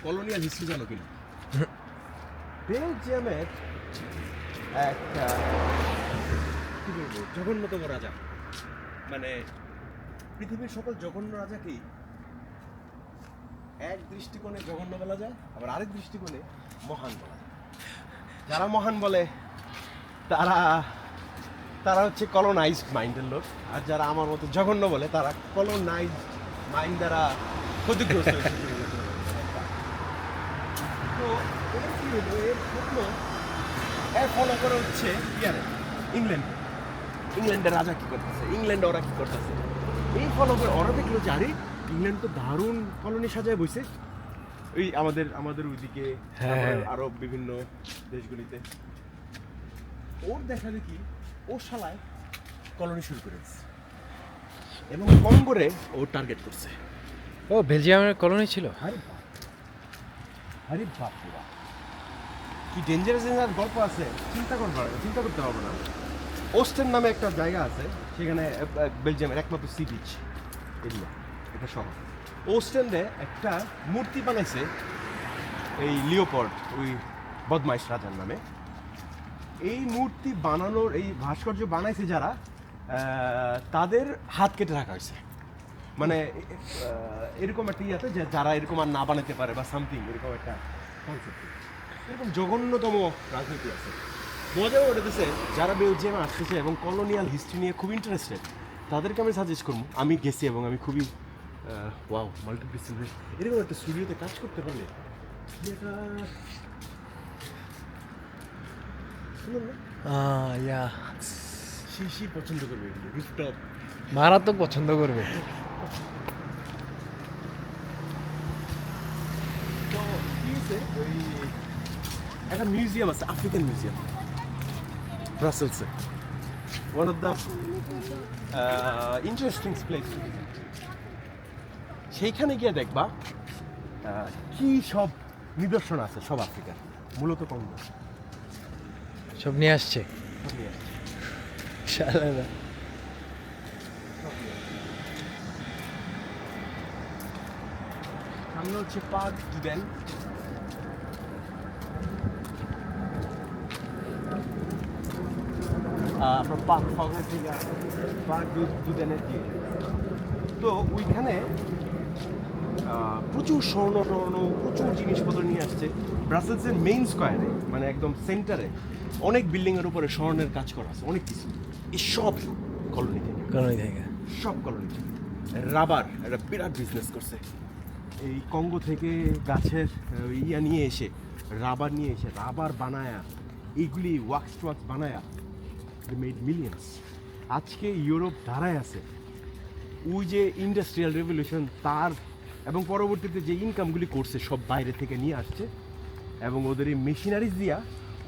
Colonial history জানো কিনা? বেলজিয়ামের একটা কি বলবো জঘন্যতম রাজা, মানে পৃথিবীর সকল জঘন্য রাজাকেই এক দৃষ্টিকোণে জঘন্য বলা যায়, আবার আরেক দৃষ্টিকোণে মহান বলা যায়। যারা মহান বলে তারা তারা হচ্ছে কলোনাইজড মাইন্ডের লোক, আর যারা আমার মতো জঘন্য বলে তারা কলোনাইজড মাইন্ড দ্বারা ক্ষতিগ্রস্ত হয়েছে। তো এর কি হলো, এর স্বপ্ন ফলো করে হচ্ছে ইংল্যান্ডের রাজা কি করতেছে, ইংল্যান্ডে ওরা কি করতেছে, এই ফলো করে ওরা দেখলো যে আরে ইংল্যান্ড তো দারুণ কলোনি সাজায় বসে ওই আমাদের ওইদিকে আরো বিভিন্ন দেশগুলিতে। ওর দেখা দেখি ও শালায় কলোনি শুরু করেছে এবং কঙ্গোরে ও টার্গেট করছে। ও বেলজিয়ামের কলোনি ছিল। আরে বাপ রে বাপ, কি ডেঞ্জারাস গল্প আছে, চিন্তা করতে হবে না। ওস্টেন নামে একটা জায়গা আছে, সেখানে বেলজিয়ামের একমাত্র সি বিচ এরিয়া, এটা শহর। ওস্টেন্ডে একটা মূর্তি বানাইছে এই লিওপোল্ড, ওই বদমাইশ রাজার নামে। এই মূর্তি বানানোর, এই ভাস্কর্য বানাইছে যারা, তাদের হাত কেটে রাখা হয়েছে, মানে এরকম একটা ইয়াতে যে যারা এরকম আর না বানাতে পারে বা সামথিং, এরকম একটা কনসেপ্ট। এরকম জঘন্যতম রাজনীতি আছে। মজাও ওঠেছে যারা বেলজিয়ামে আসতেছে এবং কলোনিয়াল হিস্ট্রি নিয়ে খুব ইন্টারেস্টেড, তাদেরকে আমি সাজেস্ট করবো। আমি গেছি এবং আমি খুবই ওয়াও, মাল্টিডিসিপ্লিনারি এরকম একটা স্টুডিওতে কাজ করতে পারলে এটা ইয়া শিশি পছন্দ করবে, এগুলো রুফটপ মারাত্মক পছন্দ করবে। তো কি হয়েছে, ওই একটা মিউজিয়াম আছে, আফ্রিকান মিউজিয়াম ব্রাসেলসে, one of the interesting place. সেইখানে গিয়ে দেখবা কি সব নিদর্শন আছে, সব আফ্রিকার, মূলত কঙ্গো সব নিয়ে আসছে। শালারা সামনে হচ্ছে পার্ক দুদেন, আপনার পার্ক ফগের থেকে পার্ক দুদেনের দিকে। তো ওইখানে প্রচুর স্বর্ণ প্রচুর জিনিসপত্র নিয়ে আসছে। ব্রাসেলসের মেইন স্কোয়ারে, মানে একদম সেন্টারে অনেক বিল্ডিংয়ের উপরে স্বর্ণের কাজ করা আছে, অনেক কিছু। এই সব কলোনি থেকে, সব কলোনি থেকে। রাবার একটা বিরাট বিজনেস করছে, এই কঙ্গো থেকে গাছের ইয়া নিয়ে এসে, রাবার বানায়া, এইগুলি ওয়াক্স বানায়া মেড মিলিয়ন্স। আজকে ইউরোপ ধারায় আছে ওই যে ইন্ডাস্ট্রিয়াল রেভলিউশন তার, এবং পরবর্তীতে যে ইনকামগুলি করছে সব বাইরে থেকে নিয়ে আসছে, এবং ওদের এই মেশিনারিজ দিয়া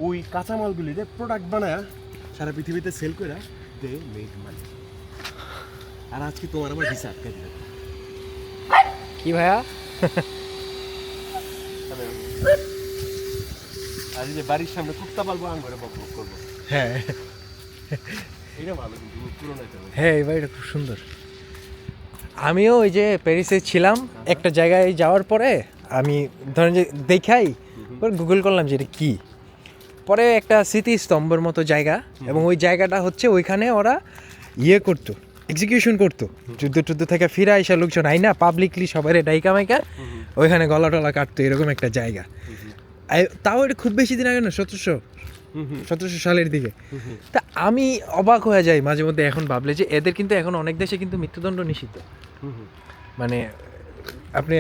ওই কাঁচামালগুলিতে প্রোডাক্ট বানায়া সারা পৃথিবীতে সেল করে দে মেড মানি। আর আজকে তোমার আমার ভিসা আটকে দিবে কি ভাইয়া? আর এই যে বাড়ির সামনে কুত্তা পালবো, আম করে বক করবো। হ্যাঁ এটা ভালো, কিন্তু পুরোনো এটা। হ্যাঁ, এই বাড়িটা খুব সুন্দর। আমিও ওই যে প্যারিসে ছিলাম, একটা জায়গায় যাওয়ার পরে আমি ধরেন যে দেখাই পরে গুগল করলাম যে এটা কী, পরে একটা স্মৃতিস্তম্ভের মতো জায়গা, এবং ওই জায়গাটা হচ্ছে ওইখানে ওরা ইয়ে করতো, এক্সিকিউশন করতো, যুদ্ধ থেকে ফিরে আসা লোকজন আইনা পাবলিকলি সবাই ডাইকা মাইকা ওইখানে গলা টলা কাটতো, এরকম একটা জায়গা। তাও এটা খুব বেশি দিন আগে না, 1700 সালের দিকে। তা আমি অবাক হয়ে যাই মাঝে মধ্যে এখন ভাবলে যে এদের কিন্তু এখন অনেক দেশে কিন্তু মৃত্যুদণ্ড নিষিদ্ধ, মানে আপনি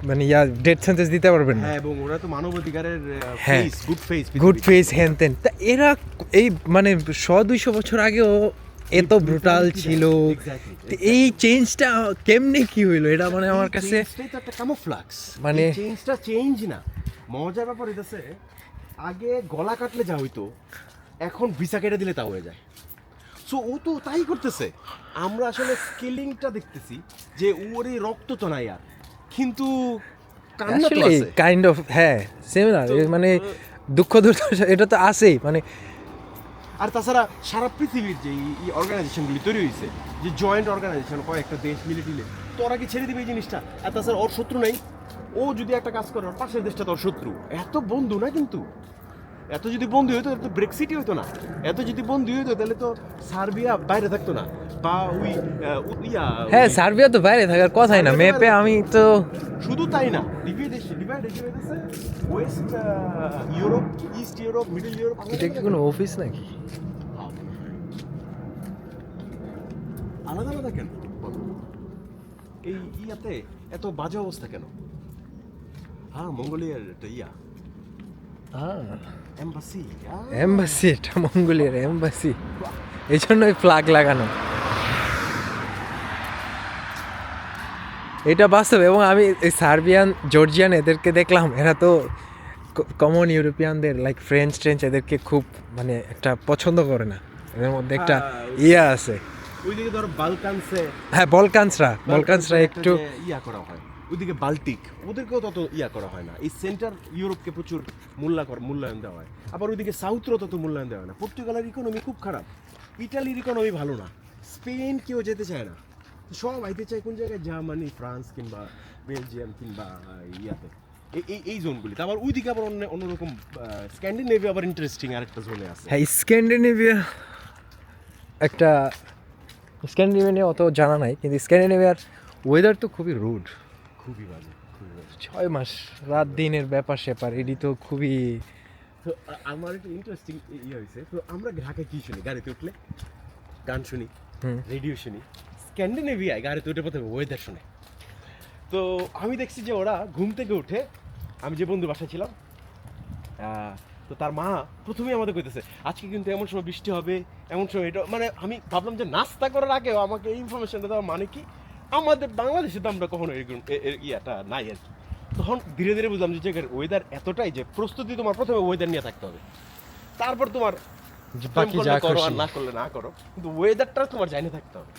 মানে ডেথ সেন্টেন্স দিতে পারবেন না। এবং ওরা তো মানবাধিকারের গুড ফেস হ্যান তেন। তা এরা এই মানে 100-200 বছর আগেও এত ব্রুটাল ছিল। এই চেঞ্জটা কেমনে কি হইলো, এটা মানে আমার কাছে একটা ক্যামোফ্লাক্স, মানে চেঞ্জটা চেঞ্জ না। মজার ব্যাপার এটাছে, আগে গলা কাটলে যা হইতো এখন ভিসা কেটে দিলে তা হয়ে যায়। সো ও তো তাই করতেছে। আমরা আসলে স্কেলিংটা দেখতেছি যে ওর এই রক্ত তো নাই আর, কিন্তু কান্না তো আছে কাইন্ড অফ, হ্যাঁ সিমিলার, মানে দুঃখ দুর্দশা এটা তো আছেই। মানে আর তাছাড়া সারা পৃথিবীর যে এই অর্গানাইজেশনগুলি তৈরি হয়েছে, যে জয়েন্ট অর্গানাইজেশন কয়েকটা দেশ মিলিটিলে, তো ওরা কি ছেড়ে দিবে এই জিনিসটা? আর তাছাড়া ওর শত্রু নাই, ও যদি একটা কাজ করে ওর পাশের দেশটা তোর শত্রু, এত বন্ধু না কিন্তু। এত যদি বন্ধু হইতো তাহলে তো ব্রেক্সিটই হতো না। এত যদি বন্ধু হইতো তাহলে তো সার্বিয়া বাইরে থাকতো না, বা ওই হ্যাঁ, সার্বিয়া তো বাইরে থাকার কথাই না ম্যাপে। আমি তো শুধু তাই না, ডিভাইড এসে হইতেছে West Europe, east Europe, middle Europe. এটা কি কোনো অফিস নাকি? আলাদা আলাদা কেন এই ইয়াতে এত বাজে অবস্থা কেন? হ্যাঁ, মঙ্গোলিয়ার একটা এম্বাসি। এম্বাসি, এটা মঙ্গোলিয়ার এম্বাসি, এই জন্যই ফ্ল্যাগ লাগানো। এটা বাস্তব। এবং আমি এই সার্বিয়ান, জর্জিয়ান এদেরকে দেখলাম, এরা তো কমন ইউরোপিয়ানদের লাইক ফ্রেঞ্চ এদেরকে খুব মানে একটা পছন্দ করে না। এদের মধ্যে একটা ইয়া আছে। ওইদিকে ধরো বালকানসে, হ্যাঁ, বলকানসরা একটু করা হয়। ওইদিকে বাল্টিক, ওদেরকেও তত করা হয় না। এই সেন্টার ইউরোপকে প্রচুর মূল্যায়ন দেওয়া হয়। আবার ওইদিকে সাউথরও তত মূল্যায়ন দেওয়া হয় না। পর্তুগালের ইকোনমি খুব খারাপ, ইটালির ইকোনমি ভালো না, স্পেন কেউ যেতে চায় না। সব আইতে চায় কোন জায়গায়? জার্মানি, ফ্রান্স কিংবা বেলজিয়াম কিংবা ইয়াতে, এই জোনগুলিতে। আবার ওইদিকে আবার অন্যরকম স্ক্যান্ডিনেভিয়া আবার ইন্টারেস্টিং আরেকটা জোনে আছে। হ্যাঁ, স্ক্যান্ডিনেভিয়া অত জানা নাই, কিন্তু স্ক্যান্ডিনেভিয়ার ওয়েদার তো খুবই রুড, খুবই বাজে। 6 মাস রাত দিনের ব্যাপার স্যাপার, এটি তো খুবই। তো আমার একটা ইন্টারেস্টিং হয়েছে, তো আমরা ঢাকায় কি শুনি? গাড়িতে উঠলে গান শুনি, রেডিও শুনি। স্ক্যান্ডিনেভিয়ায় গাড়িতে উঠে প্রথমে ওয়েদার শুনে। তো আমি দেখছি যে ওরা ঘুম থেকে উঠে, আমি যে বন্ধু বাসায় ছিলাম, তো তার মা প্রথমেই আমাদের কইতেছে আজকে কিন্তু এমন সময় বৃষ্টি হবে, এমন সময় এটা। মানে আমি ভাবলাম যে নাস্তা করার আগেও আমাকে এই ইনফরমেশনটা দেওয়া মানে কি? আমাদের বাংলাদেশে তো আমরা কখনো ইয়াটা নাই আর কি। তখন ধীরে ধীরে বুঝলাম যে জায়গার ওয়েদার এতটাই যে প্রস্তুতি তোমার প্রথমে ওয়েদার নিয়ে থাকতে হবে, তারপর তোমার বাকি যা করো আর খুশি। না করলে না করো, কিন্তু ওয়েদারটা তোমার জানে থাকতে হবে।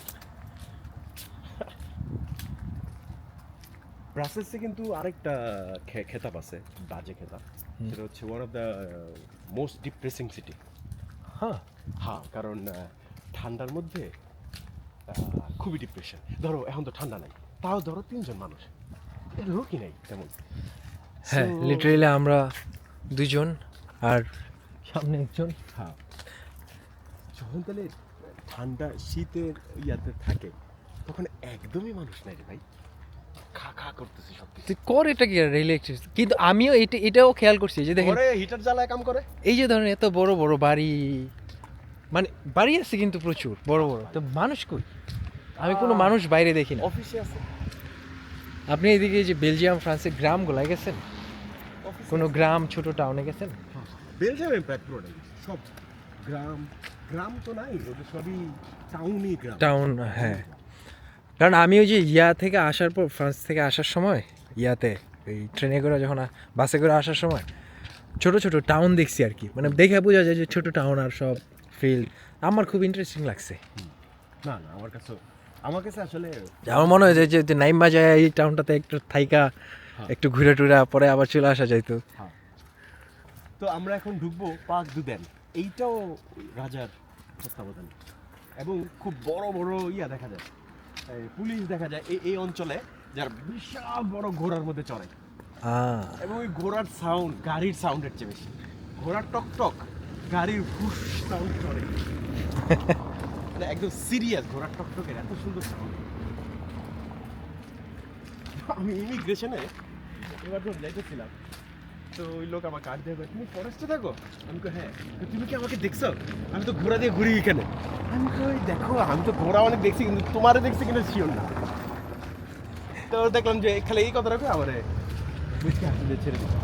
ব্রাসেলসে কিন্তু আরেকটা খেতাব আছে, বাজে খেতাব। সেটা হচ্ছে one of the most depressing city. হ্যাঁ, কারণ ঠান্ডার মধ্যে খুবই ডিপ্রেশন। ধরো এখন তো ঠান্ডা নাই, তাও ধরো 3 জন মানুষ, রোগী নাই তেমন। হ্যাঁ, লিটারেলি আমরা 2 জন আর সামনে একজন। হ্যাঁ, যখন তাহলে ঠান্ডা শীতের ইয়াতে থাকে, তখন একদমই মানুষ নাই রে ভাই, খা খা করতেছে সব কিছু। তুই কর এটা কি রিল্যাক্স। কিন্তু আমিও এটাও খেয়াল করছি যে দেখেন, ঘরে হিটার জ্বালায় কাম করে। এই যে ধরেন এত বড় বড় বাড়ি, মানে বাড়ি আছে কিন্তু প্রচুর বড় বড়, তো মানুষ কই? আমি কোনো মানুষ বাইরে দেখি না। অফিসে আছে। আপনি এদিকে যে বেলজিয়াম, ফ্রান্সের গ্রামগুলায় গেছেন? কোনো গ্রাম, ছোট টাউনে গেছেন? বেলজিয়ামে প্রায় পুরোটাই সব গ্রাম। গ্রাম তো নাই, ওদের সবই টাউনই গ্রাম। টাউন, হ্যাঁ। কারণ আমি ওই যে থেকে আসার পর, ফ্রান্স থেকে আসার সময় এই ট্রেনে করে যখন বাসে করে আসার সময় ছোট ছোট টাউন দেখছি আর কি। মানে দেখে বোঝা যায় যে ছোট টাউন আর সব ফিল্ড। আমার খুব ইন্টারেস্টিং লাগছে। না আমার কাছে আসলে আমার মনে হয় যে নাইমা যায় এই টাউনটাতে একটু থাইকা একটু ঘুরে টুরে পরে আবার চলে আসা যাইতো। তো আমরা এখন ঢুকবো পার্ক দু দেন। এইটাও রাজার তত্ত্বাবধান, এবং খুব বড় বড় দেখা যায়, পুলিশ দেখা যায় এই অঞ্চলে, যার বিশাল বড় ঘোড়ার মধ্যে চড়ে। এবং ওই ঘোড়ার সাউন্ড গাড়ির সাউন্ডের চেয়ে বেশি। ঘোড়ার টক টক, গাড়ির ফুস সাউন্ড চড়ে। মানে একদম সিরিয়াস, ঘোড়ার টক টকের এত সুন্দর সাউন্ড। আমি ইমিগ্রেশনে এবার যখন যাইতেছিলাম, তো ওই লোক আমার কার্ড দিয়ে, তুমি ফরেস্টে থাকো? আমি কই হ্যাঁ। তুমি কি আমাকে দেখছো? আমি তো ঘোড়া দিয়ে ঘুরি এখানে। আমি কই দেখো, আমি তো ঘোড়া অনেক দেখছি, কিন্তু তোমারে দেখছি কিনা শিওর না। তো দেখলাম যে খালি এই কথাটা আমার বুঝতে আসলে ছেড়ে দিচ্ছি।